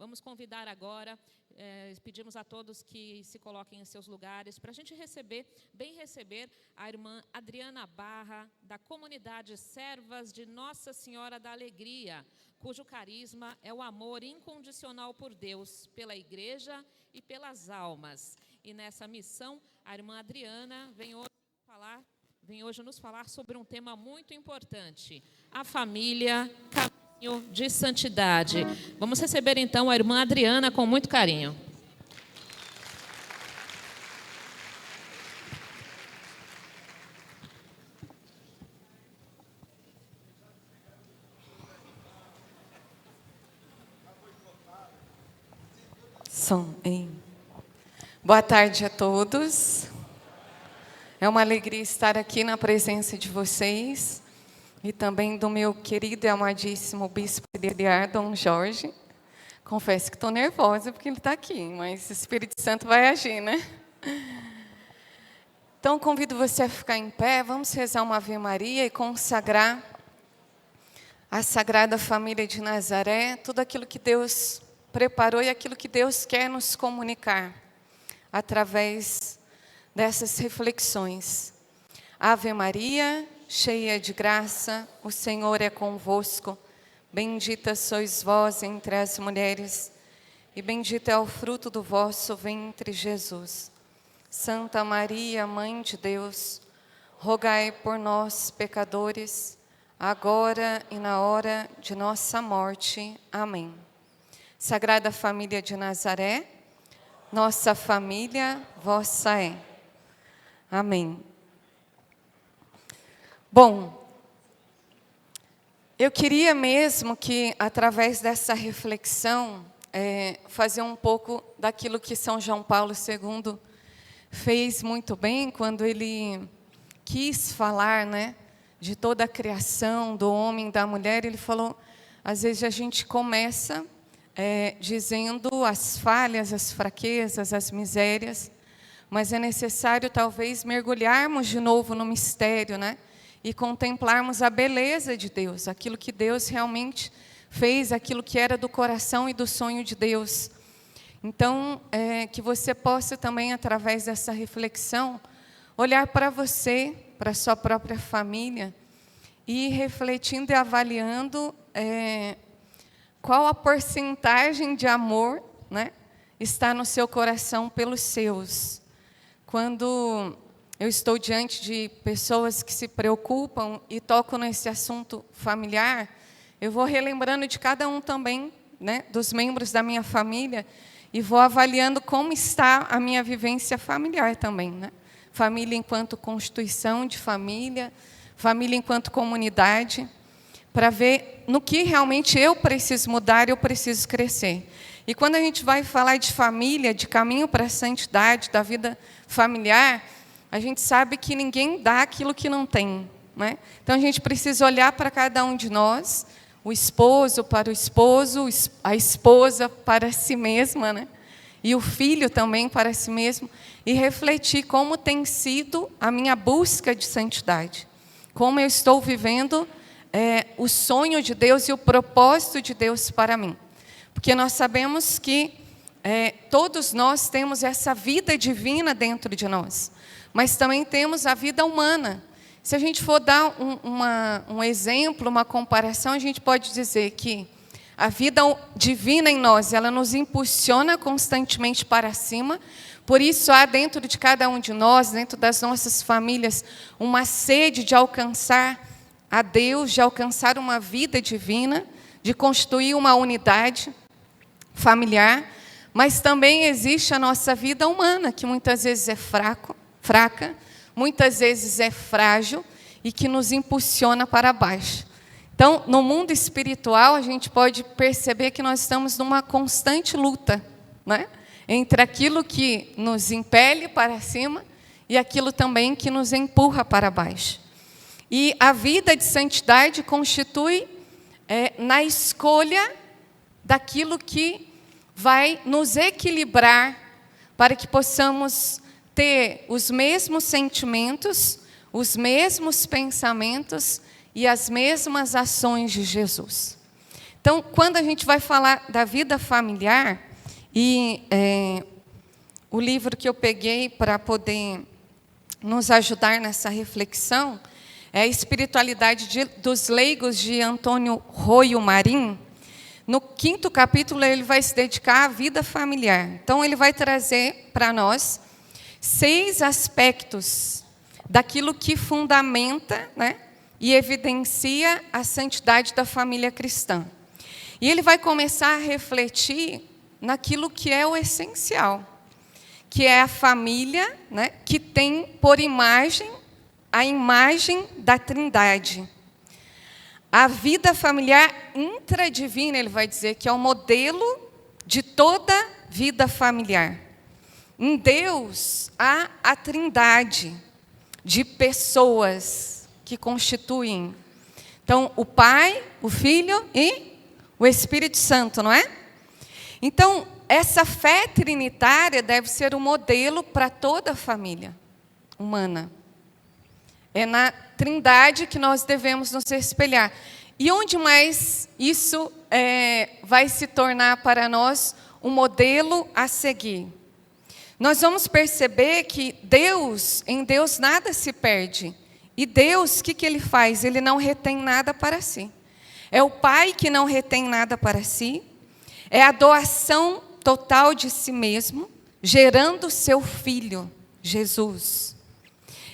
Vamos convidar agora, pedimos a todos que se coloquem em seus lugares para a gente receber a irmã Adriana Barra, da comunidade Servas de Nossa Senhora da Alegria, cujo carisma é o amor incondicional por Deus, pela igreja e pelas almas. E nessa missão, a irmã Adriana vem hoje nos falar sobre um tema muito importante: a família, caminho de santidade. Vamos receber então a irmã Adriana com muito carinho. Boa tarde a todos. É uma alegria estar aqui na presença de vocês e também do meu querido e amadíssimo bispo auxiliar, Dom Jorge. Confesso que estou nervosa porque ele está aqui, mas o Espírito Santo vai agir, né? Então, convido você a ficar em pé, vamos rezar uma Ave Maria e consagrar a Sagrada Família de Nazaré, tudo aquilo que Deus preparou e aquilo que Deus quer nos comunicar através dessas reflexões. Ave Maria, cheia de graça, o Senhor é convosco. Bendita sois vós entre as mulheres, e bendito é o fruto do vosso ventre, Jesus. Santa Maria, Mãe de Deus, rogai por nós, pecadores, agora e na hora de nossa morte. Amém. Sagrada Família de Nazaré, nossa família, vossa é. Amém. Bom, eu queria mesmo que, através dessa reflexão, fazer um pouco daquilo que São João Paulo II fez muito bem, quando ele quis falar, né, de toda a criação, do homem e da mulher. Ele falou, às vezes a gente começa dizendo as falhas, as fraquezas, as misérias, mas é necessário talvez mergulharmos de novo no mistério, né? E contemplarmos a beleza de Deus, aquilo que Deus realmente fez, aquilo que era do coração e do sonho de Deus. Então, que você possa também, através dessa reflexão, olhar para você, para a sua própria família, e ir refletindo e avaliando qual a porcentagem de amor, né, está no seu coração pelos seus. Quando eu estou diante de pessoas que se preocupam e tocam nesse assunto familiar, eu vou relembrando de cada um também, né, dos membros da minha família, e vou avaliando como está a minha vivência familiar também, né? Família enquanto constituição de família, família enquanto comunidade, para ver no que realmente eu preciso mudar, eu preciso crescer. E quando a gente vai falar de família, de caminho para a santidade, da vida familiar, a gente sabe que ninguém dá aquilo que não tem, né? Então, a gente precisa olhar para cada um de nós, o esposo para o esposo, a esposa para si mesma, né? E o filho também para si mesmo, e refletir como tem sido a minha busca de santidade, como eu estou vivendo o sonho de Deus e o propósito de Deus para mim. Porque nós sabemos que todos nós temos essa vida divina dentro de nós, mas também temos a vida humana. Se a gente for dar um exemplo, uma comparação, a gente pode dizer que a vida divina em nós, ela nos impulsiona constantemente para cima. Por isso, há dentro de cada um de nós, dentro das nossas famílias, uma sede de alcançar a Deus, de alcançar uma vida divina, de constituir uma unidade familiar. Mas também existe a nossa vida humana, que muitas vezes é fraca, muitas vezes é frágil e que nos impulsiona para baixo. Então, no mundo espiritual, a gente pode perceber que nós estamos numa constante luta, né, entre aquilo que nos impele para cima e aquilo também que nos empurra para baixo. E a vida de santidade constitui na escolha daquilo que vai nos equilibrar para que possamos ter os mesmos sentimentos, os mesmos pensamentos e as mesmas ações de Jesus. Então, quando a gente vai falar da vida familiar, e o livro que eu peguei para poder nos ajudar nessa reflexão é a Espiritualidade dos Leigos, de Antônio Roio Marim. No 5º capítulo, ele vai se dedicar à vida familiar. Então, ele vai trazer para nós 6 aspectos daquilo que fundamenta, né, e evidencia a santidade da família cristã. E ele vai começar a refletir naquilo que é o essencial, que é a família, né, que tem por imagem a imagem da Trindade. A vida familiar intradivina, ele vai dizer, que é o modelo de toda vida familiar. Em Deus há a Trindade de pessoas que constituem. Então, o Pai, o Filho e o Espírito Santo, não é? Então, essa fé trinitária deve ser um modelo para toda a família humana. É na Trindade que nós devemos nos espelhar. E onde mais isso vai se tornar para nós um modelo a seguir? Nós vamos perceber que em Deus nada se perde. E Deus, o que Ele faz? Ele não retém nada para si. É o Pai que não retém nada para si. É a doação total de si mesmo, gerando seu Filho, Jesus.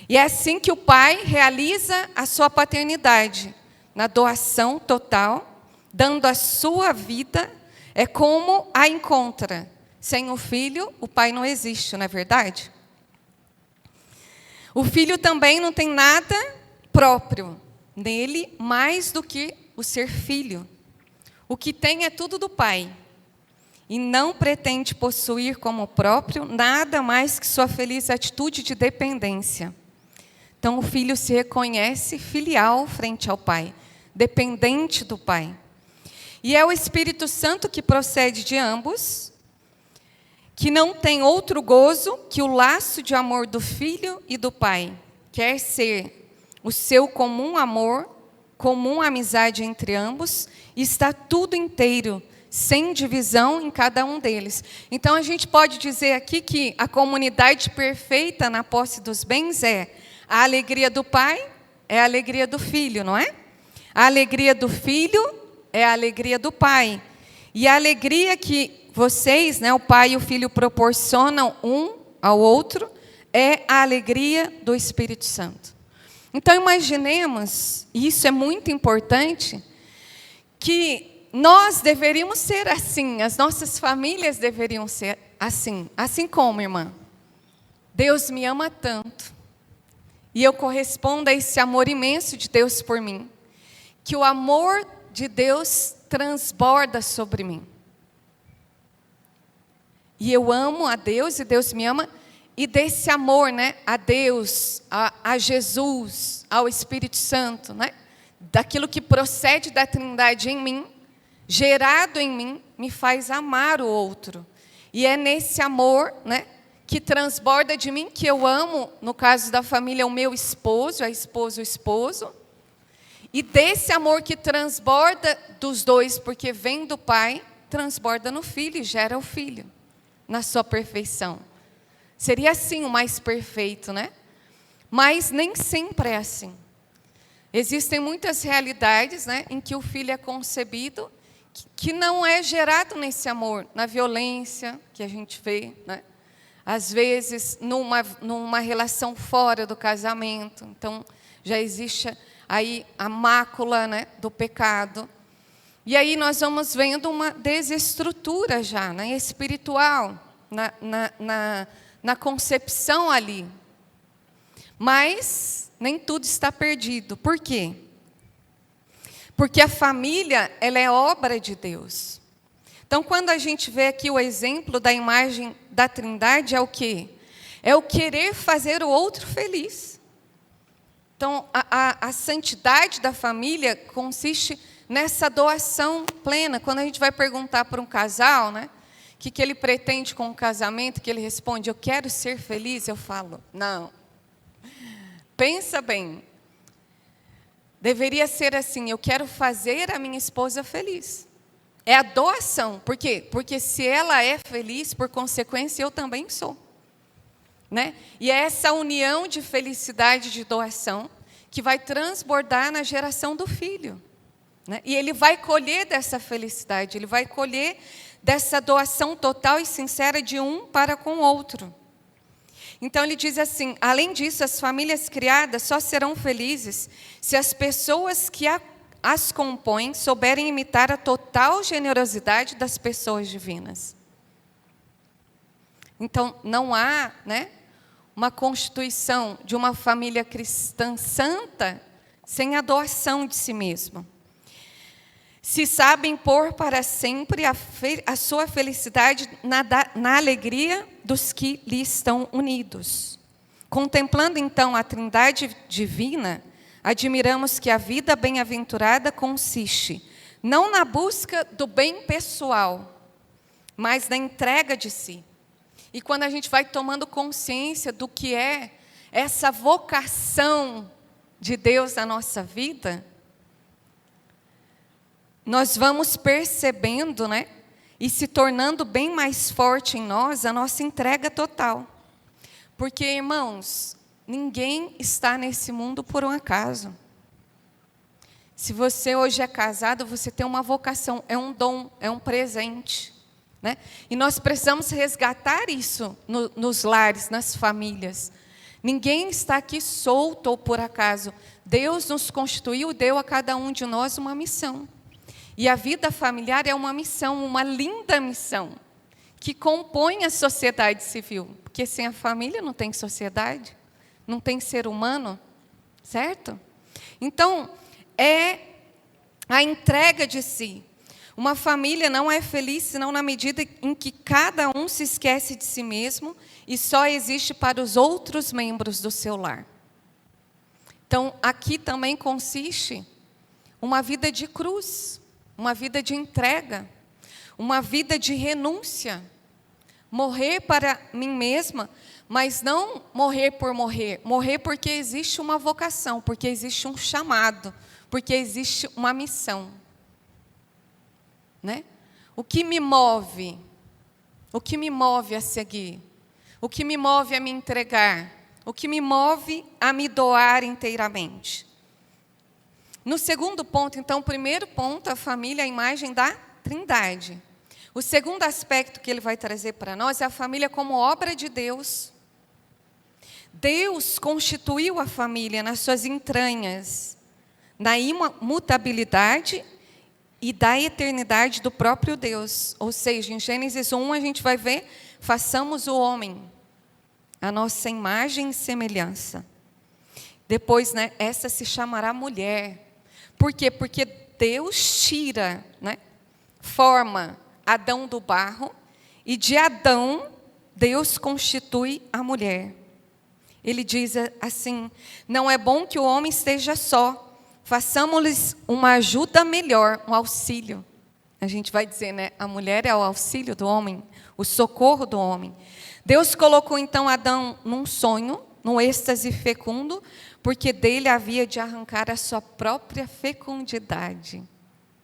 E é assim que o Pai realiza a sua paternidade, na doação total, dando a sua vida, é como a encontra. Sem o Filho, o Pai não existe, não é verdade? O Filho também não tem nada próprio nele, mais do que o ser filho. O que tem é tudo do Pai. E não pretende possuir como próprio nada mais que sua feliz atitude de dependência. Então, o filho se reconhece filial frente ao Pai, dependente do Pai. E é o Espírito Santo que procede de ambos, que não tem outro gozo que o laço de amor do Filho e do Pai. Quer ser o seu comum amor, comum amizade entre ambos, e está tudo inteiro, sem divisão em cada um deles. Então, a gente pode dizer aqui que a comunidade perfeita na posse dos bens é a alegria do Pai, é a alegria do Filho, não é? A alegria do Filho é a alegria do Pai. E a alegria que vocês, né, o Pai e o Filho, proporcionam um ao outro, é a alegria do Espírito Santo. Então, imaginemos, e isso é muito importante, que nós deveríamos ser assim, as nossas famílias deveriam ser assim. Assim como, irmã, Deus me ama tanto, e eu correspondo a esse amor imenso de Deus por mim, que o amor de Deus transborda sobre mim. E eu amo a Deus, e Deus me ama, e desse amor, né, a Deus, a Jesus, ao Espírito Santo, né, daquilo que procede da Trindade em mim, gerado em mim, me faz amar o outro. E é nesse amor, né, que transborda de mim, que eu amo, no caso da família, o meu esposo, a esposa, o esposo. E desse amor que transborda dos dois, porque vem do Pai, transborda no Filho e gera o Filho, na sua perfeição. Seria assim o mais perfeito, né? Mas nem sempre é assim. Existem muitas realidades, né, em que o Filho é concebido, que não é gerado nesse amor, na violência que a gente vê, né? Às vezes numa relação fora do casamento. Então, já existe aí a mácula, né, do pecado. E aí nós vamos vendo uma desestrutura já, né, espiritual, na concepção ali. Mas nem tudo está perdido. Por quê? Porque a família, ela é obra de Deus. Então, quando a gente vê aqui o exemplo da imagem da Trindade, é o quê? É o querer fazer o outro feliz. Então, a santidade da família consiste nessa doação plena. Quando a gente vai perguntar para um casal, né, o que ele pretende com o casamento, que ele responde, eu quero ser feliz, eu falo, não. Pensa bem. Deveria ser assim, eu quero fazer a minha esposa feliz. É a doação. Por quê? Porque se ela é feliz, por consequência, eu também sou. Né? E é essa união de felicidade, de doação, que vai transbordar na geração do filho. Né? E ele vai colher dessa felicidade, ele vai colher dessa doação total e sincera de um para com o outro. Então ele diz assim, além disso, as famílias criadas só serão felizes se as pessoas que as compõem souberem imitar a total generosidade das pessoas divinas. Então não há, né, uma constituição de uma família cristã santa sem a doação de si mesmo. Se sabem pôr para sempre a sua felicidade na alegria dos que lhe estão unidos. Contemplando, então, a Trindade divina, admiramos que a vida bem-aventurada consiste não na busca do bem pessoal, mas na entrega de si. E quando a gente vai tomando consciência do que é essa vocação de Deus na nossa vida, nós vamos percebendo, né, e se tornando bem mais forte em nós a nossa entrega total. Porque, irmãos, ninguém está nesse mundo por um acaso. Se você hoje é casado, você tem uma vocação, é um dom, é um presente. Né? E nós precisamos resgatar isso nos lares, nas famílias. Ninguém está aqui solto ou por acaso. Deus nos constituiu, deu a cada um de nós uma missão. E a vida familiar é uma missão, uma linda missão, que compõe a sociedade civil. Porque sem a família não tem sociedade, não tem ser humano, certo? Então, é a entrega de si. Uma família não é feliz senão na medida em que cada um se esquece de si mesmo e só existe para os outros membros do seu lar. Então, aqui também consiste uma vida de cruz, uma vida de entrega, uma vida de renúncia. Morrer para mim mesma, mas não morrer por morrer. Morrer porque existe uma vocação, porque existe um chamado, porque existe uma missão. Né? O que me move? O que me move a seguir? O que me move a me entregar? O que me move a me doar inteiramente? No segundo ponto, então, o primeiro ponto, a família é a imagem da Trindade. O segundo aspecto que ele vai trazer para nós é a família como obra de Deus. Deus constituiu a família nas suas entranhas, na imutabilidade e da eternidade do próprio Deus. Ou seja, em Gênesis 1 a gente vai ver, façamos o homem, a nossa imagem e semelhança. Depois, né, essa se chamará mulher. Por quê? Porque Deus tira, né, forma Adão do barro, e de Adão, Deus constitui a mulher. Ele diz assim, não é bom que o homem esteja só, façamos-lhes uma ajuda melhor, um auxílio. A gente vai dizer, né, a mulher é o auxílio do homem, o socorro do homem. Deus colocou então Adão num sonho, num êxtase fecundo, porque dele havia de arrancar a sua própria fecundidade.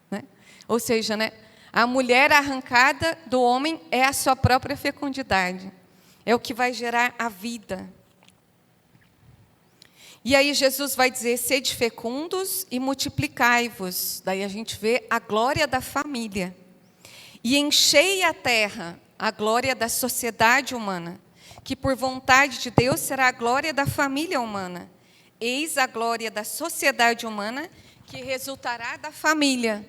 Né? Ou seja, né, a mulher arrancada do homem é a sua própria fecundidade. É o que vai gerar a vida. E aí Jesus vai dizer, sede fecundos e multiplicai-vos. Daí a gente vê a glória da família. E enchei a terra, a glória da sociedade humana, que por vontade de Deus será a glória da família humana. Eis a glória da sociedade humana, que resultará da família.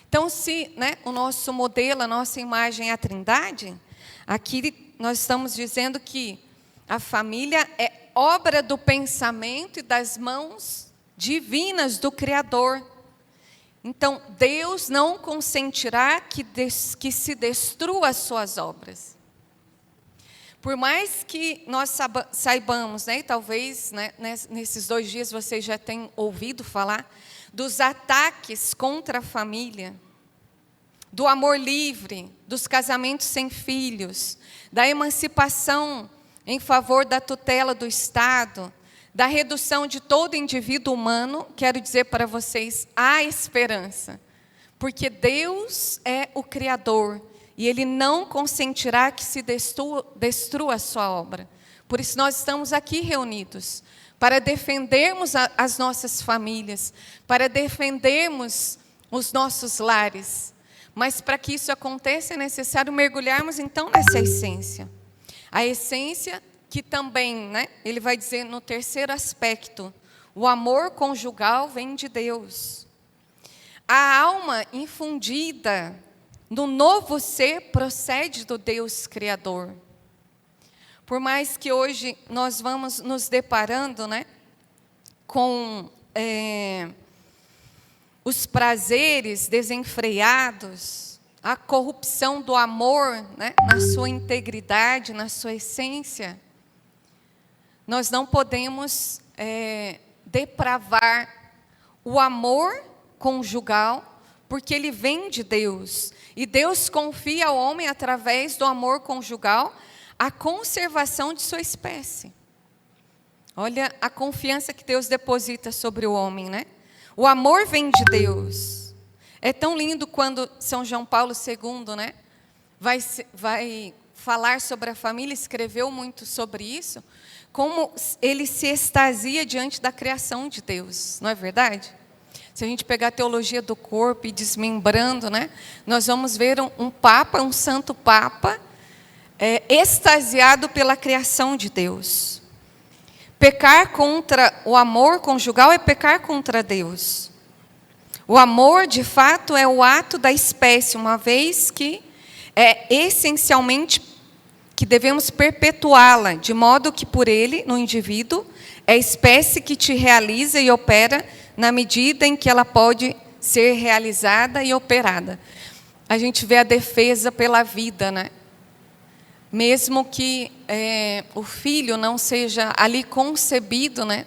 Então, se, né, o nosso modelo, a nossa imagem é a Trindade, aqui nós estamos dizendo que a família é obra do pensamento e das mãos divinas do Criador. Então, Deus não consentirá que se destrua as suas obras. Por mais que nós saibamos, né, e talvez, né, nesses 2 dias vocês já tenham ouvido falar, dos ataques contra a família, do amor livre, dos casamentos sem filhos, da emancipação em favor da tutela do Estado, da redução de todo indivíduo humano, quero dizer para vocês, há esperança. porque Deus é o Criador e Ele não consentirá que se destrua a sua obra. Por isso nós estamos aqui reunidos, para defendermos as nossas famílias, para defendermos os nossos lares. Mas para que isso aconteça é necessário mergulharmos então nessa essência. A essência que também, né, ele vai dizer no terceiro aspecto, o amor conjugal vem de Deus. A alma infundida no novo ser procede do Deus Criador. Por mais que hoje nós vamos nos deparando, né, com os prazeres desenfreados, a corrupção do amor, né, na sua integridade, na sua essência, nós não podemos depravar o amor conjugal, porque ele vem de Deus. E Deus confia ao homem, através do amor conjugal, a conservação de sua espécie. Olha a confiança que Deus deposita sobre o homem, né? O amor vem de Deus. É tão lindo quando São João Paulo II, né, vai falar sobre a família, escreveu muito sobre isso, como ele se extasia diante da criação de Deus, não é verdade? Se a gente pegar a teologia do corpo e desmembrando, né, nós vamos ver um Papa, um Santo Papa, extasiado pela criação de Deus. Pecar contra o amor conjugal é pecar contra Deus. O amor, de fato, é o ato da espécie, uma vez que é essencialmente que devemos perpetuá-la, de modo que por ele, no indivíduo, é a espécie que te realiza e opera na medida em que ela pode ser realizada e operada. A gente vê a defesa pela vida, né? Mesmo que o filho não seja ali concebido, né,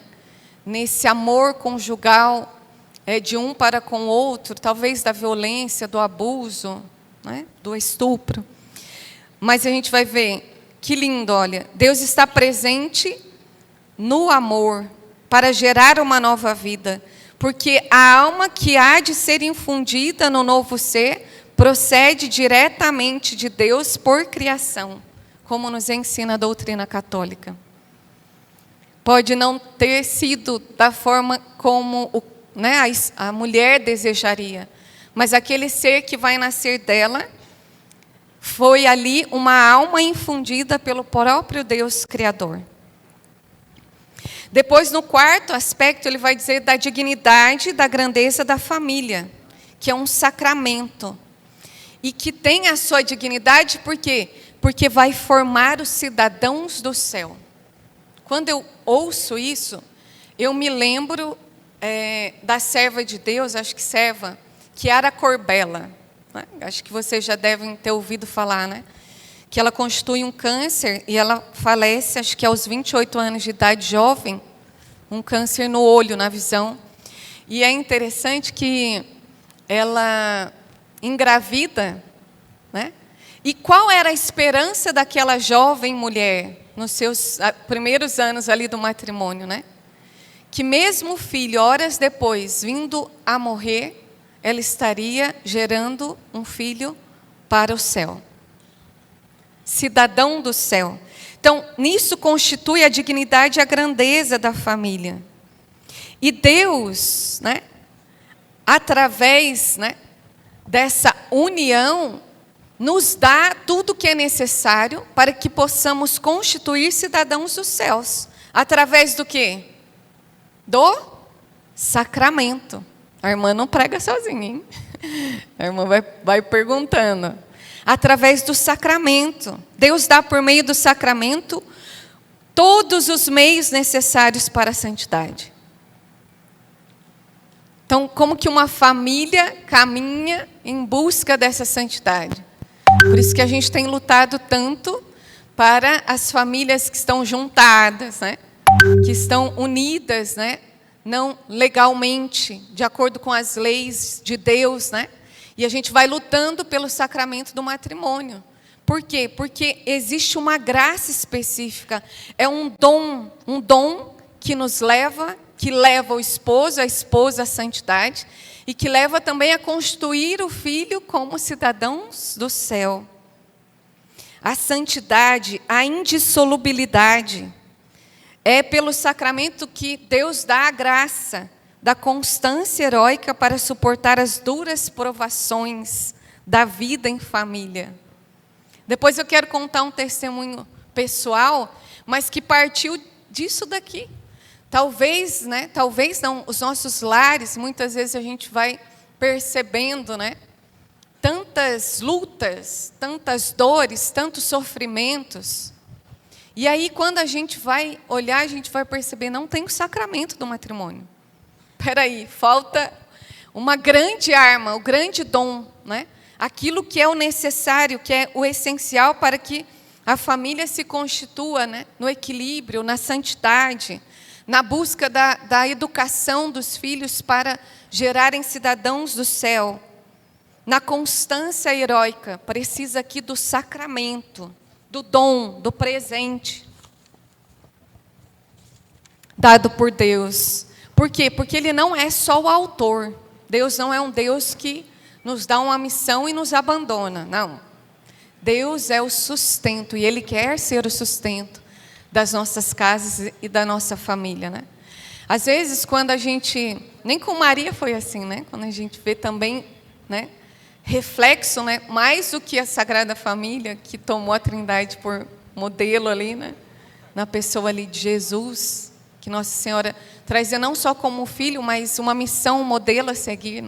nesse amor conjugal, de um para com o outro, talvez da violência, do abuso, né, do estupro. Mas a gente vai ver, que lindo, olha, Deus está presente no amor para gerar uma nova vida, porque a alma que há de ser infundida no novo ser procede diretamente de Deus por criação, como nos ensina a doutrina católica. Pode não ter sido da forma como a mulher desejaria, mas aquele ser que vai nascer dela foi ali uma alma infundida pelo próprio Deus Criador. Depois, no quarto aspecto, ele vai dizer da dignidade e da grandeza da família, que é um sacramento. E que tem a sua dignidade, por quê? Porque vai formar os cidadãos do céu. Quando eu ouço isso, eu me lembro da serva de Deus, acho que serva, Chiara Corbella, né? Acho que vocês já devem ter ouvido falar, né? Que ela constitui um câncer e ela falece, acho que aos 28 anos de idade, jovem, um câncer no olho, na visão. E é interessante que ela engravida, né? E qual era a esperança daquela jovem mulher nos seus primeiros anos ali do matrimônio, né? Que mesmo o filho, horas depois, vindo a morrer, ela estaria gerando um filho para o céu. Cidadão do céu. Então, nisso constitui a dignidade e a grandeza da família. E Deus, né, através, né, dessa união, nos dá tudo o que é necessário para que possamos constituir cidadãos dos céus. Através do quê? Do sacramento. A irmã não prega sozinha, hein? A irmã vai perguntando. Através do sacramento. Deus dá por meio do sacramento todos os meios necessários para a santidade. Então, como que uma família caminha em busca dessa santidade? Por isso que a gente tem lutado tanto para as famílias que estão juntadas, né? Que estão unidas, né? Não legalmente, de acordo com as leis de Deus, né? E a gente vai lutando pelo sacramento do matrimônio. Por quê? Porque existe uma graça específica. É um dom que nos leva, que leva o esposo, a esposa à santidade, e que leva também a constituir o filho como cidadãos do céu. A santidade, a indissolubilidade, é pelo sacramento que Deus dá a graça da constância heróica para suportar as duras provações da vida em família. Depois eu quero contar um testemunho pessoal, mas que partiu disso daqui. Talvez não, os nossos lares, muitas vezes a gente vai percebendo, tantas lutas, tantas dores, tantos sofrimentos. E aí, quando a gente vai olhar, a gente vai perceber, não tem o sacramento do matrimônio. Espera aí, falta uma grande arma, o grande dom, aquilo que é o necessário, que é o essencial para que a família se constitua, no equilíbrio, na santidade, na busca da educação dos filhos para gerarem cidadãos do céu. Na constância heróica, precisa aqui do sacramento, do dom, do presente dado por Deus. Por quê? Porque Ele não é só o autor. Deus não é um Deus que nos dá uma missão e nos abandona. Não. Deus é o sustento e Ele quer ser o sustento das nossas casas e da nossa família, Às vezes, quando a gente... Nem com Maria foi assim, Quando a gente vê também, reflexo, mais do que a Sagrada Família, que tomou a Trindade por modelo ali, na pessoa ali de Jesus, que Nossa Senhora trazia não só como filho, mas uma missão, um modelo a seguir,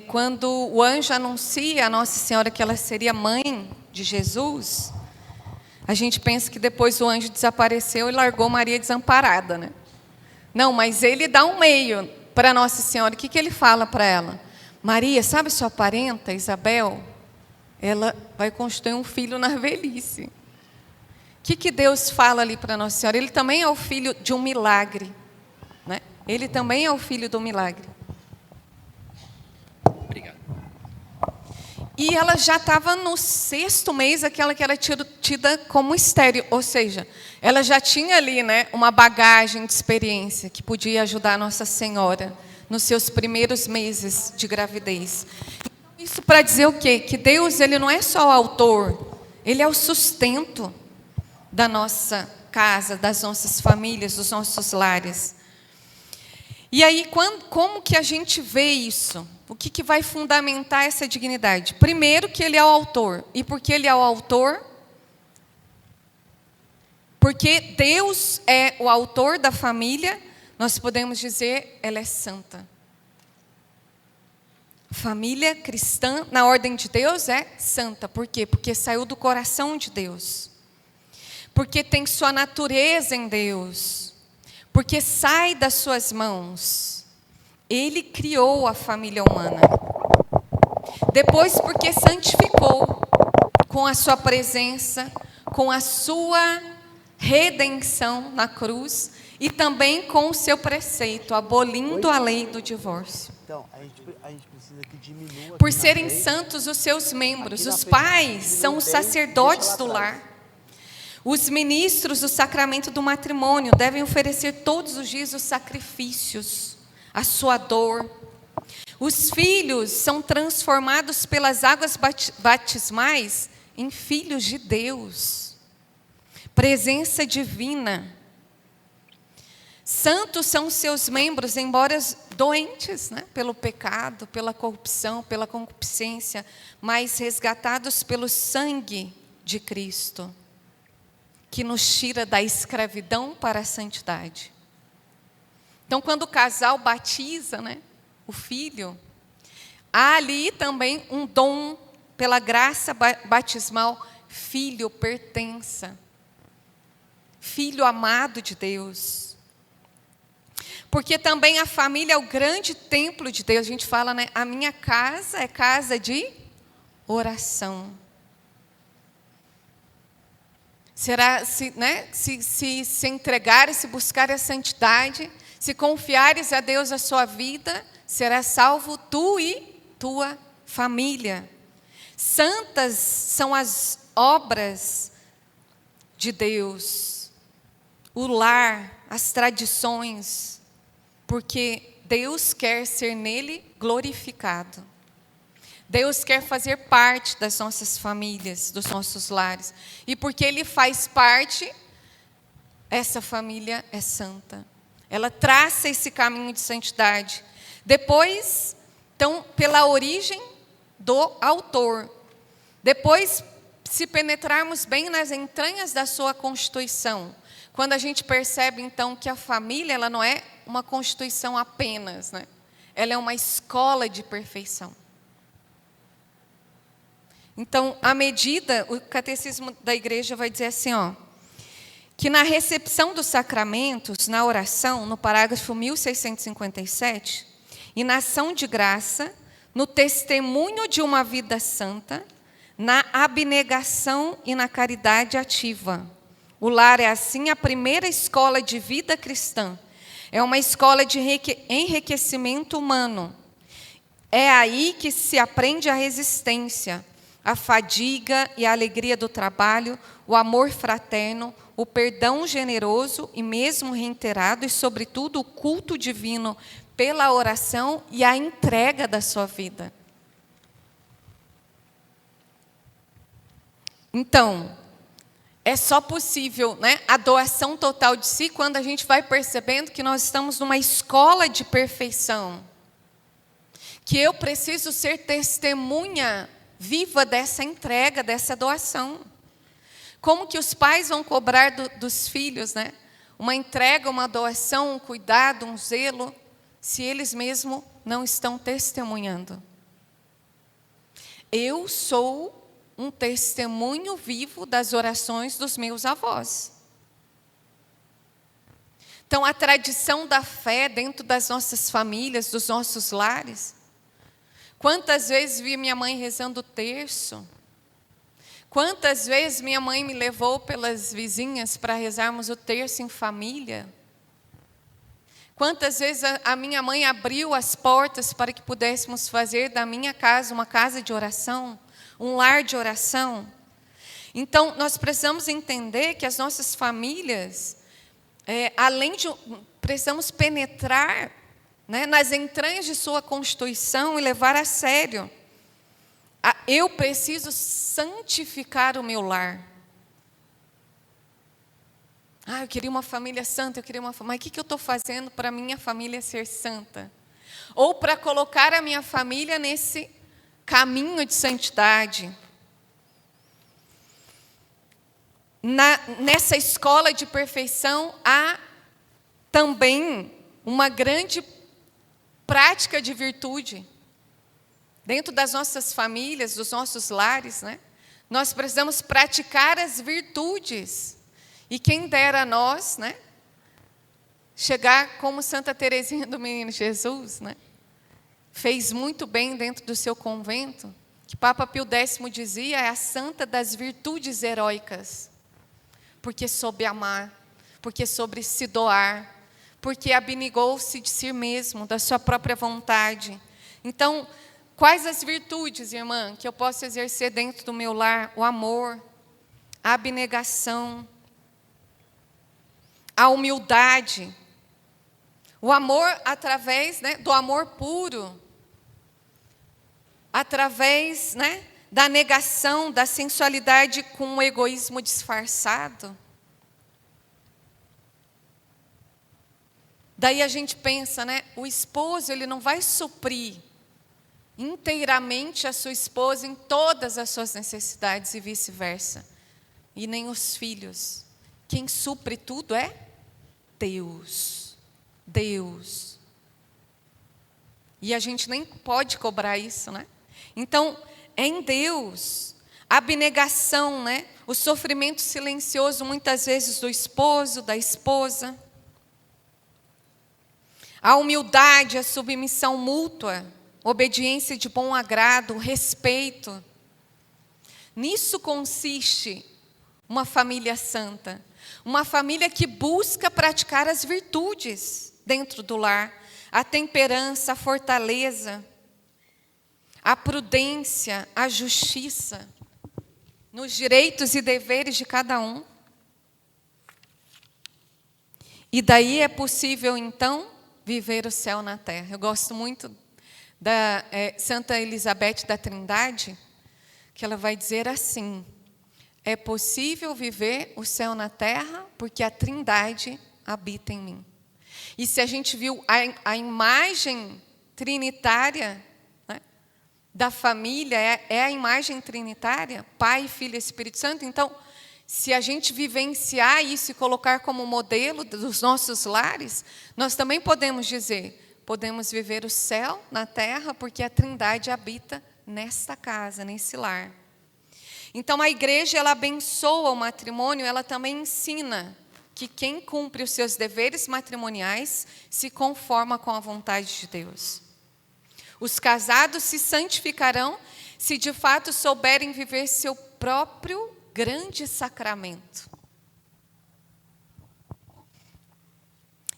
quando o anjo anuncia a Nossa Senhora que ela seria mãe de Jesus, a gente pensa que depois o anjo desapareceu e largou Maria desamparada, Não, mas ele dá um meio para Nossa Senhora. O que ele fala para ela? Maria, sabe sua parenta, Isabel? Ela vai constituir um filho na velhice. O que Deus fala ali para Nossa Senhora? Ele também é o filho de um milagre. Ele também é o filho do milagre. Obrigado. E ela já estava no 6º mês, aquela que era tida como estéril. Ou seja, ela já tinha ali uma bagagem de experiência que podia ajudar a Nossa Senhora nos seus primeiros meses de gravidez. Isso para dizer o quê? Que Deus, Ele não é só o autor, Ele é o sustento da nossa casa, das nossas famílias, dos nossos lares. E aí, como que a gente vê isso? O que vai fundamentar essa dignidade? Primeiro, que Ele é o autor. E por que Ele é o autor? Porque Deus é o autor da família, nós podemos dizer, ela é santa. Família cristã, na ordem de Deus, é santa. Por quê? Porque saiu do coração de Deus. Porque tem sua natureza em Deus. Porque sai das suas mãos. Ele criou a família humana. Depois, porque santificou com a sua presença, com a sua redenção na cruz e também com o seu preceito, abolindo a lei do divórcio. Então, a gente precisa que diminua. Por serem santos os seus membros, os pais são os sacerdotes do lar. Os ministros do sacramento do matrimônio devem oferecer todos os dias os sacrifícios, a sua dor. Os filhos são transformados pelas águas batismais em filhos de Deus. Presença divina. Santos são seus membros, embora doentes, pelo pecado, pela corrupção, pela concupiscência, mas resgatados pelo sangue de Cristo, que nos tira da escravidão para a santidade. Então, quando o casal batiza, o filho, há ali também um dom pela graça batismal, filho pertença, filho amado de Deus. Porque também a família é o grande templo de Deus. A gente fala, a minha casa é casa de oração. Será, se entregares, se buscares a santidade, se confiares a Deus a sua vida, serás salvo tu e tua família. Santas são as obras de Deus, o lar, as tradições, porque Deus quer ser nele glorificado. Deus quer fazer parte das nossas famílias, dos nossos lares. E porque Ele faz parte, essa família é santa. Ela traça esse caminho de santidade. Depois, então, pela origem do autor. Depois, se penetrarmos bem nas entranhas da sua constituição, quando a gente percebe, então, que a família ela não é uma constituição apenas, né? Ela é uma escola de perfeição. Então, à medida, o catecismo da igreja vai dizer assim, que na recepção dos sacramentos, na oração, no parágrafo 1657, e na ação de graça, no testemunho de uma vida santa, na abnegação e na caridade ativa. O lar é, assim, a primeira escola de vida cristã. É uma escola de enriquecimento humano. É aí que se aprende a resistência, a fadiga e a alegria do trabalho, o amor fraterno, o perdão generoso e mesmo reiterado, e, sobretudo, o culto divino pela oração e a entrega da sua vida. Então, é só possível, né, a doação total de si quando a gente vai percebendo que nós estamos numa escola de perfeição. Que eu preciso ser testemunha viva dessa entrega, dessa doação. Como que os pais vão cobrar dos filhos, né? Uma entrega, uma doação, um cuidado, um zelo, se eles mesmos não estão testemunhando? Eu sou um testemunho vivo das orações dos meus avós. Então, a tradição da fé dentro das nossas famílias, dos nossos lares. Quantas vezes vi minha mãe rezando o terço? Quantas vezes minha mãe me levou pelas vizinhas para rezarmos o terço em família? Quantas vezes a minha mãe abriu as portas para que pudéssemos fazer da minha casa uma casa de oração, um lar de oração? Então, nós precisamos entender que as nossas famílias, precisamos penetrar, né, nas entranhas de sua constituição e levar a sério. Eu preciso santificar o meu lar. Eu queria uma família santa, mas o que eu estou fazendo para a minha família ser santa? Ou para colocar a minha família nesse caminho de santidade? Nessa escola de perfeição, há também uma grande prática de virtude. Dentro das nossas famílias, dos nossos lares, né? Nós precisamos praticar as virtudes. E quem dera a nós, né, chegar como Santa Teresinha do Menino Jesus, né? Fez muito bem dentro do seu convento, que Papa Pio X dizia, é a santa das virtudes heróicas. Porque soube amar, porque soube se doar, porque abnegou-se de si mesmo, da sua própria vontade. Então, quais as virtudes, irmã, que eu posso exercer dentro do meu lar? O amor, a abnegação, a humildade, o amor através, né, do amor puro, através, né, da negação da sensualidade com o egoísmo disfarçado. Daí a gente pensa, né, o esposo ele não vai suprir inteiramente a sua esposa em todas as suas necessidades e vice-versa, e nem os filhos. Quem supre tudo é Deus. Deus. E a gente nem pode cobrar isso, né? Então, é em Deus. A abnegação, né? O sofrimento silencioso, muitas vezes, do esposo, da esposa. A humildade, a submissão mútua, obediência de bom agrado, respeito. Nisso consiste uma família santa. Uma família que busca praticar as virtudes dentro do lar. A temperança, a fortaleza, a prudência, a justiça, nos direitos e deveres de cada um. E daí é possível, então, viver o céu na terra? Eu gosto muito da Santa Elizabeth da Trindade, que ela vai dizer assim: é possível viver o céu na terra porque a Trindade habita em mim. E se a gente viu a imagem trinitária, né, da família, é a imagem trinitária, Pai, Filho e Espírito Santo. Então, se a gente vivenciar isso e colocar como modelo dos nossos lares, nós também podemos dizer, podemos viver o céu na terra porque a Trindade habita nesta casa, nesse lar. Então, a igreja, ela abençoa o matrimônio, ela também ensina que quem cumpre os seus deveres matrimoniais se conforma com a vontade de Deus. Os casados se santificarão se de fato souberem viver seu próprio grande sacramento.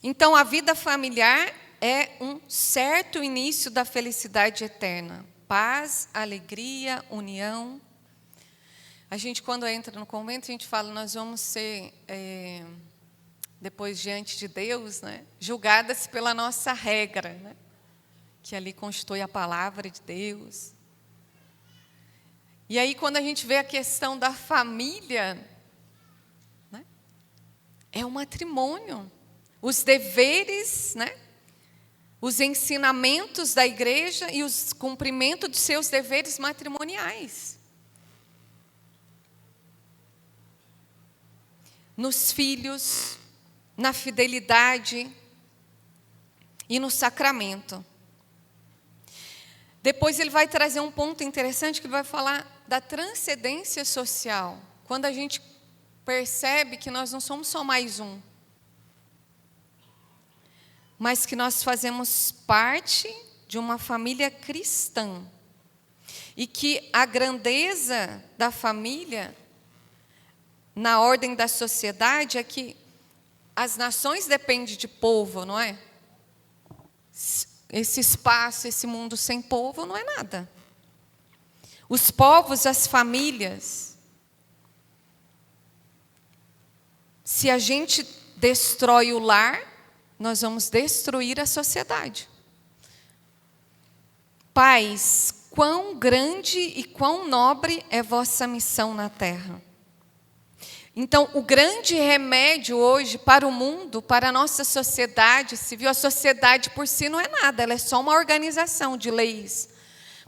Então, a vida familiar é um certo início da felicidade eterna. Paz, alegria, união. A gente, quando entra no convento, a gente fala, nós vamos ser, depois diante de Deus, né, julgadas pela nossa regra, né, que ali constitui a palavra de Deus. E aí, quando a gente vê a questão da família, né, é o matrimônio. Os deveres, né, os ensinamentos da igreja e o cumprimento dos seus deveres matrimoniais. Nos filhos, na fidelidade e no sacramento. Depois ele vai trazer um ponto interessante que ele vai falar da transcendência social. Quando a gente percebe que nós não somos só mais um, mas que nós fazemos parte de uma família cristã. E que a grandeza da família, na ordem da sociedade, é que as nações dependem de povo, não é? Esse espaço, esse mundo sem povo não é nada. Os povos, as famílias. Se a gente destrói o lar, nós vamos destruir a sociedade. Pais, quão grande e quão nobre é vossa missão na terra. Então, o grande remédio hoje para o mundo, para a nossa sociedade civil, a sociedade por si não é nada, ela é só uma organização de leis.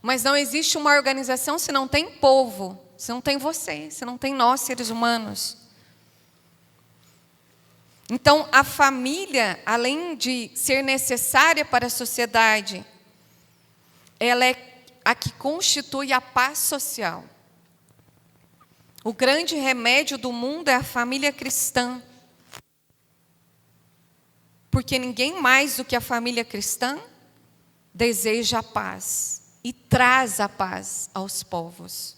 Mas não existe uma organização se não tem povo, se não tem você, se não tem nós, seres humanos. Então, a família, além de ser necessária para a sociedade, ela é a que constitui a paz social. O grande remédio do mundo é a família cristã. Porque ninguém mais do que a família cristã deseja a paz e traz a paz aos povos.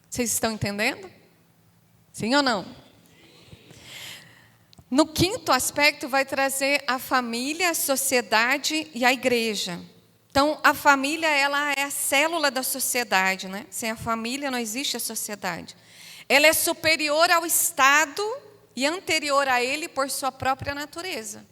Vocês estão entendendo? Sim ou não? No quinto aspecto vai trazer a família, a sociedade e a igreja. Então, a família, ela é a célula da sociedade, né? Sem a família não existe a sociedade. Ela é superior ao Estado e anterior a ele por sua própria natureza.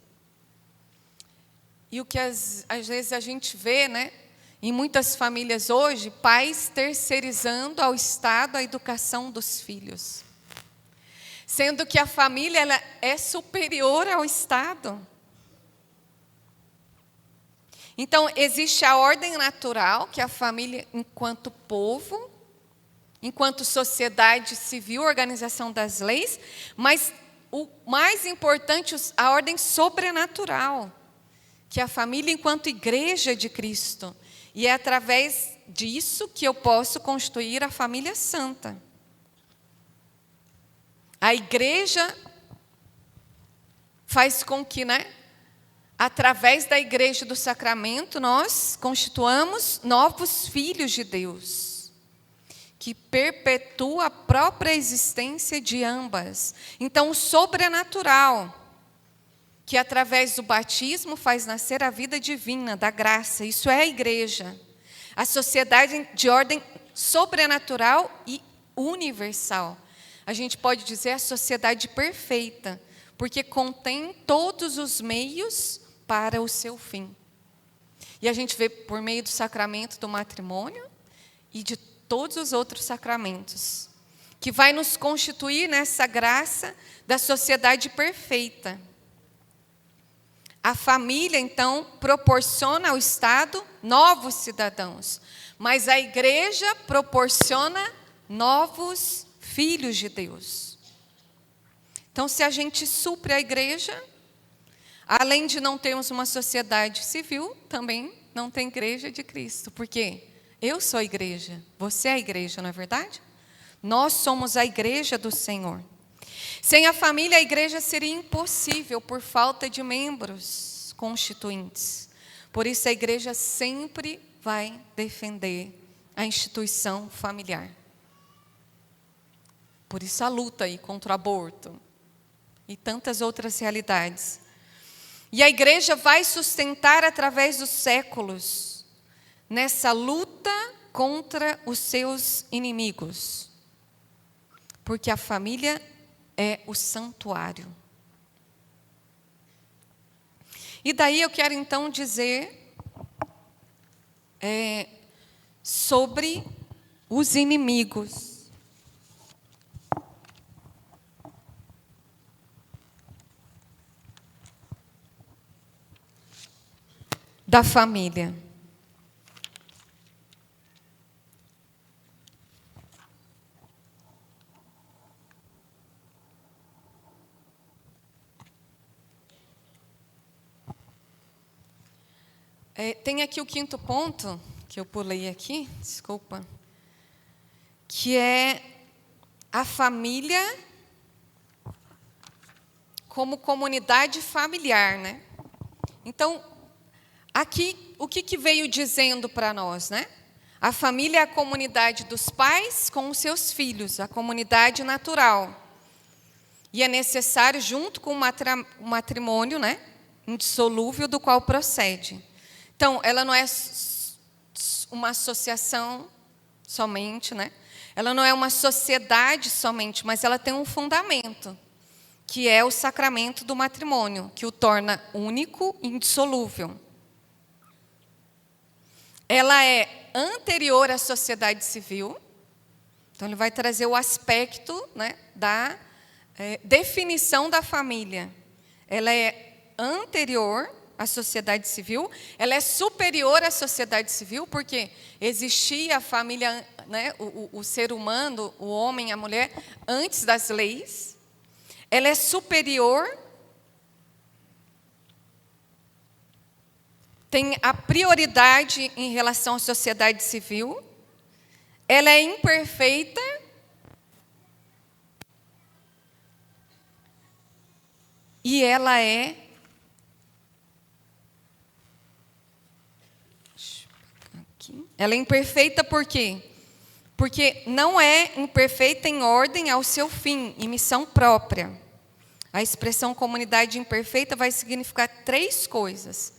E o que às vezes a gente vê, né, em muitas famílias hoje, pais terceirizando ao Estado a educação dos filhos. Sendo que a família, ela é superior ao Estado. Então, existe a ordem natural, que é a família enquanto povo, enquanto sociedade civil, organização das leis, mas o mais importante, a ordem sobrenatural, que é a família enquanto igreja de Cristo. E é através disso que eu posso constituir a família santa. A igreja faz com que, né, através da igreja do sacramento, nós constituamos novos filhos de Deus, que perpetua a própria existência de ambas. Então, o sobrenatural, que através do batismo faz nascer a vida divina, da graça, isso é a igreja. A sociedade de ordem sobrenatural e universal. A gente pode dizer a sociedade perfeita, porque contém todos os meios para o seu fim. E a gente vê por meio do sacramento do matrimônio e de todos os outros sacramentos, que vai nos constituir nessa graça da sociedade perfeita. A família, então, proporciona ao Estado novos cidadãos, mas a igreja proporciona novos filhos de Deus. Então, se a gente supre a igreja, além de não termos uma sociedade civil, também não tem igreja de Cristo. Por quê? Eu sou a igreja, você é a igreja, não é verdade? Nós somos a igreja do Senhor. Sem a família, a igreja seria impossível por falta de membros constituintes. Por isso, a igreja sempre vai defender a instituição familiar. Por isso, a luta aí contra o aborto e tantas outras realidades. E a igreja vai sustentar através dos séculos nessa luta contra os seus inimigos. Porque a família é o santuário. E daí eu quero então dizer sobre os inimigos. Da família. Tem aqui o 5º ponto, que eu pulei aqui, desculpa, que é a família como comunidade familiar, né? Então, aqui, o que veio dizendo para nós, né? A família é a comunidade dos pais com os seus filhos, a comunidade natural. E é necessário, junto com o matrimônio, né? Indissolúvel, do qual procede. Então, ela não é uma associação somente, né? Ela não é uma sociedade somente, mas ela tem um fundamento, que é o sacramento do matrimônio, que o torna único e indissolúvel. Ela é anterior à sociedade civil, então ele vai trazer o aspecto, né, da definição da família. Ela é anterior à sociedade civil, ela é superior à sociedade civil, porque existia a família, né, o ser humano, o homem e a mulher, antes das leis. Ela é superior, tem a prioridade em relação à sociedade civil, ela é imperfeita e ela é imperfeita por quê? Porque não é imperfeita em ordem ao seu fim e missão própria. A expressão comunidade imperfeita vai significar 3 coisas.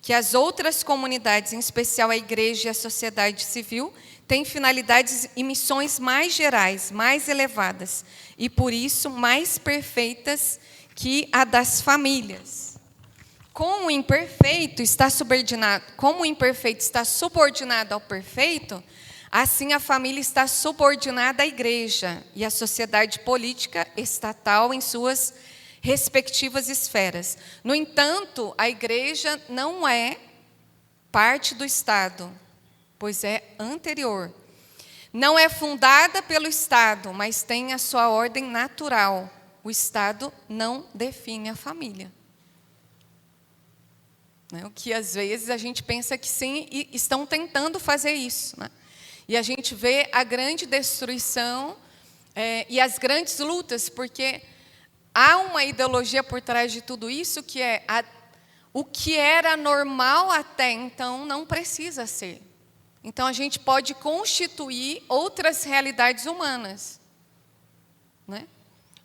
Que as outras comunidades, em especial a igreja e a sociedade civil, têm finalidades e missões mais gerais, mais elevadas, e por isso mais perfeitas que a das famílias. Como o imperfeito está subordinado ao perfeito, assim a família está subordinada à igreja e à sociedade política estatal em suas respectivas esferas. No entanto, a igreja não é parte do Estado, pois é anterior. Não é fundada pelo Estado, mas tem a sua ordem natural. O Estado não define a família. O que às vezes a gente pensa que sim, e estão tentando fazer isso, né? E a gente vê a grande destruição e as grandes lutas, porque há uma ideologia por trás de tudo isso, que é o que era normal até então não precisa ser. Então a gente pode constituir outras realidades humanas, né?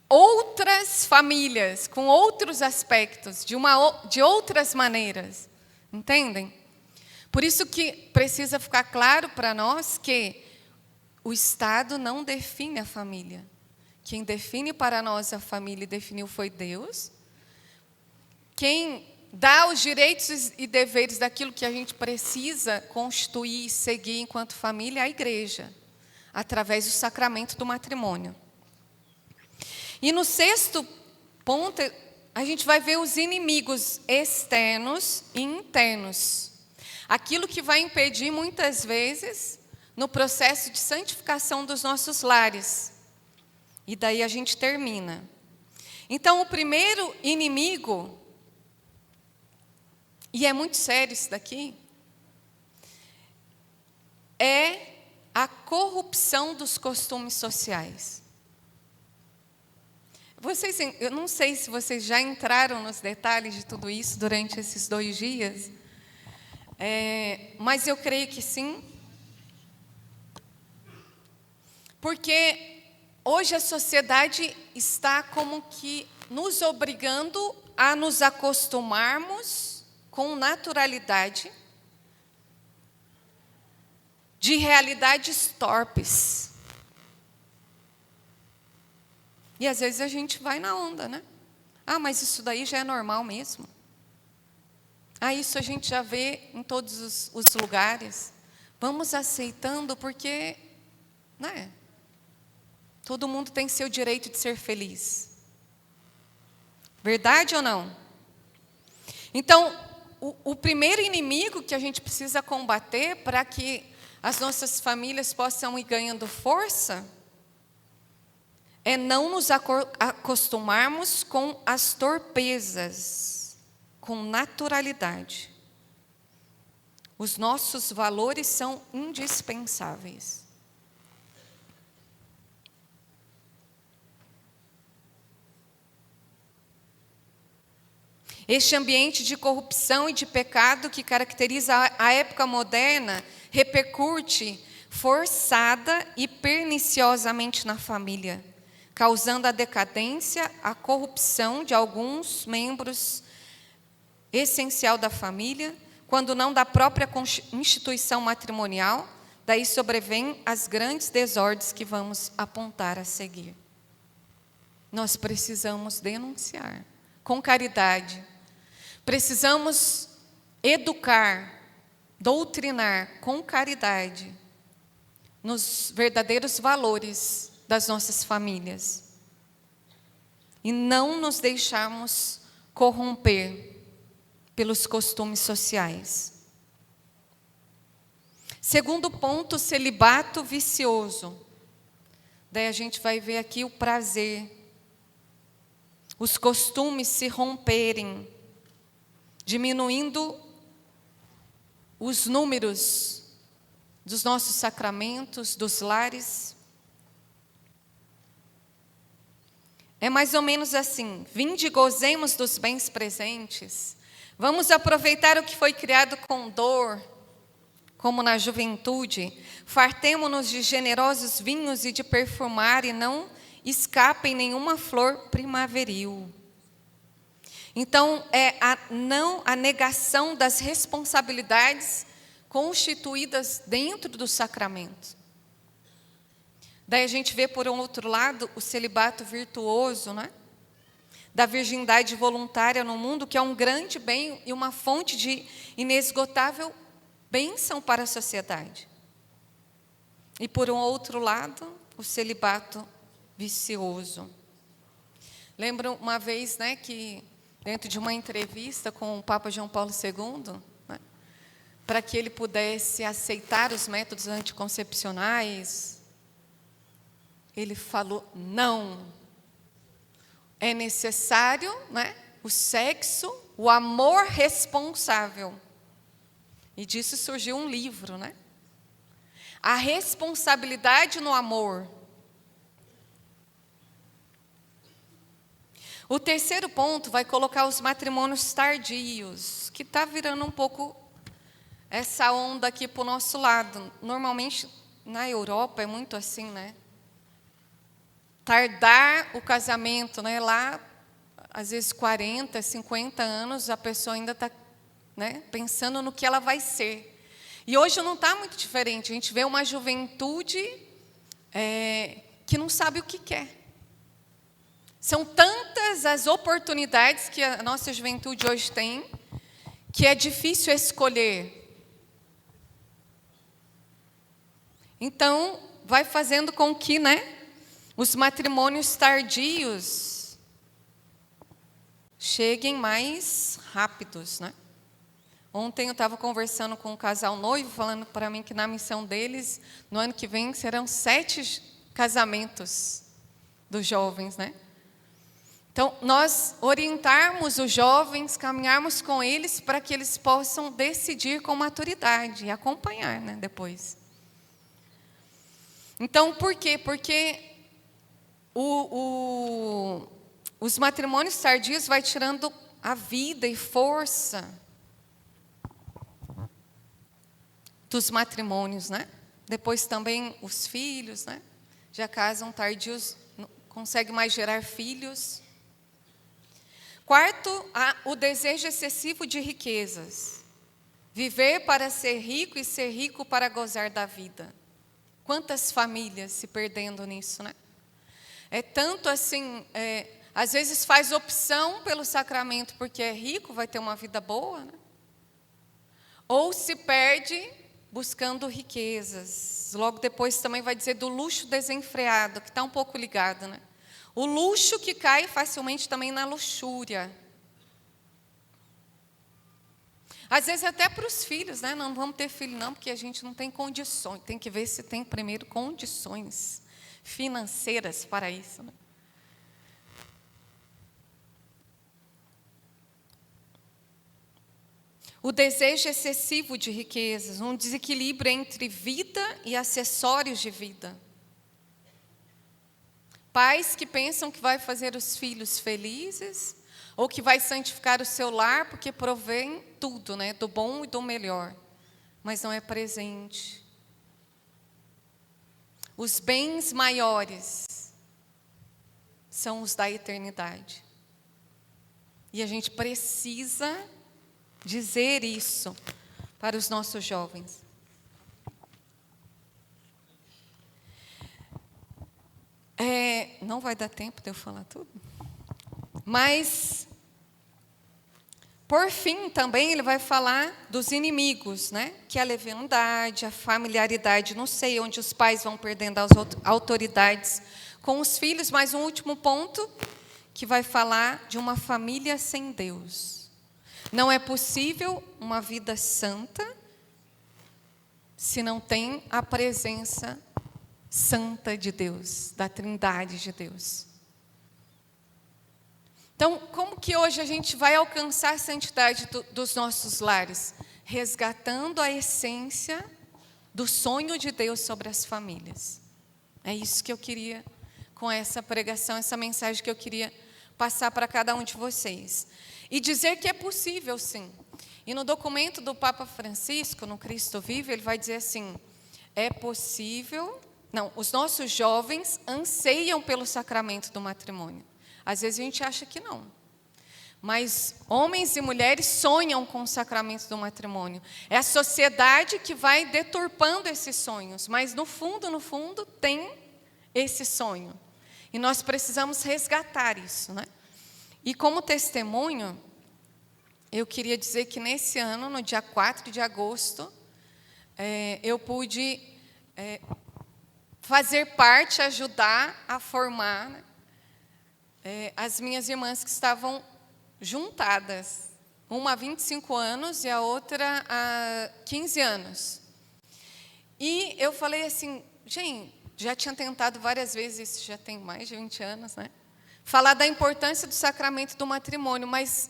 Outras famílias, com outros aspectos, de outras maneiras. Entendem? Por isso que precisa ficar claro para nós que o Estado não define a família. Quem define para nós a família e definiu foi Deus. Quem dá os direitos e deveres daquilo que a gente precisa constituir e seguir enquanto família é a igreja, através do sacramento do matrimônio. E no 6º ponto, a gente vai ver os inimigos externos e internos. Aquilo que vai impedir, muitas vezes, no processo de santificação dos nossos lares. E daí a gente termina. Então, o primeiro inimigo, e é muito sério isso daqui, é a corrupção dos costumes sociais. Eu não sei se vocês já entraram nos detalhes de tudo isso durante esses 2 dias, mas eu creio que sim. Porque hoje a sociedade está como que nos obrigando a nos acostumarmos com naturalidade de realidades torpes. E às vezes a gente vai na onda, né? Ah, mas isso daí já é normal mesmo. Ah, isso a gente já vê em todos os lugares. Vamos aceitando porque, né? Todo mundo tem seu direito de ser feliz. Verdade ou não? Então, o primeiro inimigo que a gente precisa combater para que as nossas famílias possam ir ganhando força é não nos acostumarmos com as torpezas, com naturalidade. Os nossos valores são indispensáveis. Este ambiente de corrupção e de pecado que caracteriza a época moderna repercute forçada e perniciosamente na família, causando a decadência, a corrupção de alguns membros essencial da família, quando não da própria instituição matrimonial. Daí sobrevêm as grandes desordens que vamos apontar a seguir. Nós precisamos denunciar com caridade. Precisamos educar, doutrinar com caridade nos verdadeiros valores das nossas famílias e não nos deixarmos corromper pelos costumes sociais. Segundo ponto, celibato vicioso. Daí a gente vai ver aqui o prazer, os costumes se romperem, diminuindo os números dos nossos sacramentos, dos lares. É mais ou menos assim: vinde e gozemos dos bens presentes, vamos aproveitar o que foi criado com dor, como na juventude, fartemo-nos de generosos vinhos e de perfumar, e não escapem nenhuma flor primaveril. Então, é a negação das responsabilidades constituídas dentro do sacramento. Daí a gente vê, por um outro lado, o celibato virtuoso, né? Da virgindade voluntária no mundo, que é um grande bem e uma fonte de inesgotável bênção para a sociedade. E, por um outro lado, o celibato vicioso. Lembro uma vez, né, que dentro de uma entrevista com o Papa João Paulo II, né, para que ele pudesse aceitar os métodos anticoncepcionais, ele falou: não, é necessário, né, o sexo, o amor responsável. E disso surgiu um livro, né? A responsabilidade no amor. O terceiro ponto vai colocar os matrimônios tardios, que está virando um pouco essa onda aqui para o nosso lado. Normalmente, na Europa, é muito assim, né? Tardar o casamento, né? Lá, às vezes, 40, 50 anos, a pessoa ainda está, né, pensando no que ela vai ser. E hoje não está muito diferente. A gente vê uma juventude que não sabe o que quer. São tantas as oportunidades que a nossa juventude hoje tem, que é difícil escolher. Então, vai fazendo com que, os matrimônios tardios cheguem mais rápidos, Ontem eu estava conversando com um casal noivo, falando para mim que na missão deles, no ano que vem, serão 7 casamentos dos jovens, Então, nós orientarmos os jovens, caminharmos com eles para que eles possam decidir com maturidade e acompanhar, depois. Então, por quê? Porque os matrimônios tardios vai tirando a vida e força dos matrimônios, Depois também os filhos, Já casam tardios, não conseguem mais gerar filhos. Quarto, o desejo excessivo de riquezas. Viver para ser rico e ser rico para gozar da vida. Quantas famílias se perdendo nisso, É tanto assim, às vezes faz opção pelo sacramento porque é rico, vai ter uma vida boa, Ou se perde buscando riquezas. Logo depois também vai dizer do luxo desenfreado, que está um pouco ligado, O luxo que cai facilmente também na luxúria. Às vezes até para os filhos, Não vamos ter filho não, porque a gente não tem condições. Tem que ver se tem primeiro condições financeiras para isso, O desejo excessivo de riquezas, um desequilíbrio entre vida e acessórios de vida. Pais que pensam que vai fazer os filhos felizes, ou que vai santificar o seu lar, porque provém tudo, do bom e do melhor, mas não é presente. Os bens maiores são os da eternidade. E a gente precisa dizer isso para os nossos jovens. Não vai dar tempo de eu falar tudo. Mas, por fim, também ele vai falar dos inimigos, que é a leviandade, a familiaridade, não sei, onde os pais vão perdendo as autoridades com os filhos. Mas um último ponto, que vai falar de uma família sem Deus. Não é possível uma vida santa se não tem a presença santa de Deus, da Trindade de Deus. Então, como que hoje a gente vai alcançar a santidade dos nossos lares? Resgatando a essência do sonho de Deus sobre as famílias. É isso que eu queria, com essa pregação, essa mensagem que eu queria passar para cada um de vocês. E dizer que é possível, sim. E no documento do Papa Francisco, no Cristo Vive, ele vai dizer assim, é possível... Não, os nossos jovens anseiam pelo sacramento do matrimônio. Às vezes a gente acha que não. Mas homens e mulheres sonham com o sacramento do matrimônio. É a sociedade que vai deturpando esses sonhos. Mas no fundo, tem esse sonho. E nós precisamos resgatar isso, E como testemunho, eu queria dizer que nesse ano, no dia 4 de agosto, eu pude fazer parte, ajudar a formar as minhas irmãs que estavam juntadas. Uma há 25 anos e a outra há 15 anos. E eu falei assim, gente, já tinha tentado várias vezes, isso já tem mais de 20 anos, falar da importância do sacramento do matrimônio, mas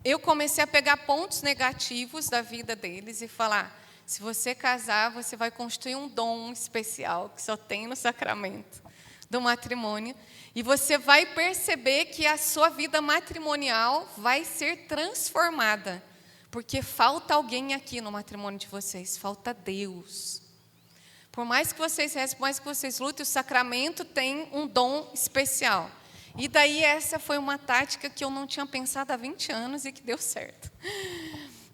eu comecei a pegar pontos negativos da vida deles e falar, se você casar, você vai construir um dom especial que só tem no sacramento do matrimônio, e você vai perceber que a sua vida matrimonial vai ser transformada, porque falta alguém aqui no matrimônio de vocês, falta Deus. Por mais que vocês rezem, por mais que vocês lutem, o sacramento tem um dom especial. E daí essa foi uma tática que eu não tinha pensado há 20 anos e que deu certo.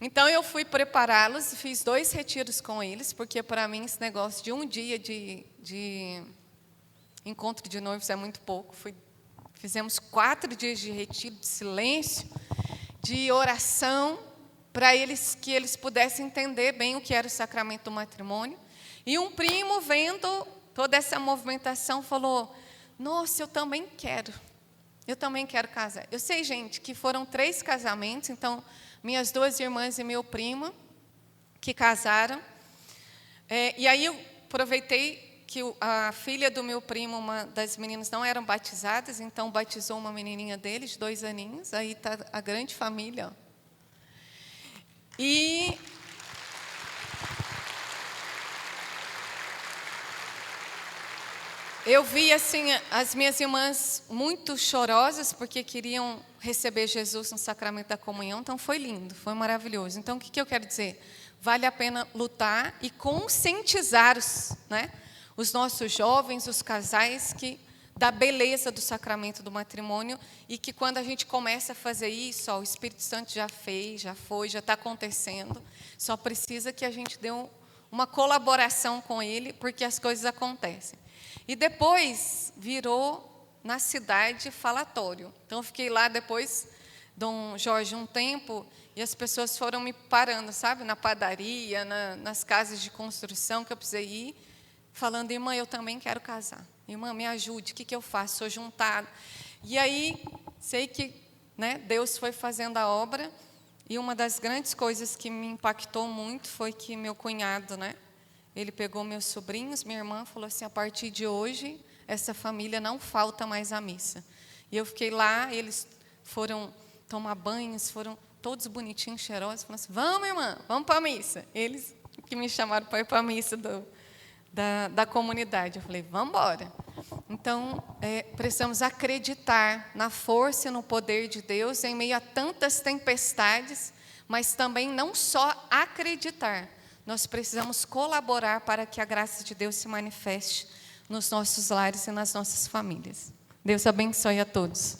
Então eu fui prepará-los, fiz 2 retiros com eles, porque para mim esse negócio de um dia de encontro de noivos é muito pouco. Fizemos 4 dias de retiro, de silêncio, de oração, para que eles pudessem entender bem o que era o sacramento do matrimônio. E um primo, vendo toda essa movimentação, falou: nossa, eu também quero casar. Eu sei, gente, que foram 3 casamentos, então, minhas 2 irmãs e meu primo, que casaram. E aí eu aproveitei que a filha do meu primo, uma das meninas, não eram batizadas, então batizou uma menininha dele, de 2 aninhos, aí está a grande família. Ó. E eu vi assim as minhas irmãs muito chorosas, porque queriam receber Jesus no sacramento da comunhão, então foi lindo, foi maravilhoso. Então, o que eu quero dizer? Vale a pena lutar e conscientizar os nossos jovens, os casais, da beleza do sacramento do matrimônio, e que quando a gente começa a fazer isso, o Espírito Santo já fez, já foi, já está acontecendo, só precisa que a gente dê uma colaboração com ele, porque as coisas acontecem. E depois virou na cidade falatório. Então eu fiquei lá depois, Dom Jorge, um tempo, e as pessoas foram me parando, sabe, na padaria, nas casas de construção que eu precisei ir, falando: irmã, eu também quero casar. Irmã, me ajude, o que eu faço? Sou juntada. E aí, sei que Deus foi fazendo a obra, e uma das grandes coisas que me impactou muito foi que meu cunhado, ele pegou meus sobrinhos, minha irmã, falou assim: a partir de hoje, essa família não falta mais à missa. E eu fiquei lá, eles foram tomar banhos, foram todos bonitinhos, cheirosos, falaram assim: vamos, irmã, vamos para a missa. Eles que me chamaram para ir para a missa da comunidade. Eu falei: vamos embora. Então, precisamos acreditar na força e no poder de Deus em meio a tantas tempestades, mas também não só acreditar, nós precisamos colaborar para que a graça de Deus se manifeste nos nossos lares e nas nossas famílias. Deus abençoe a todos.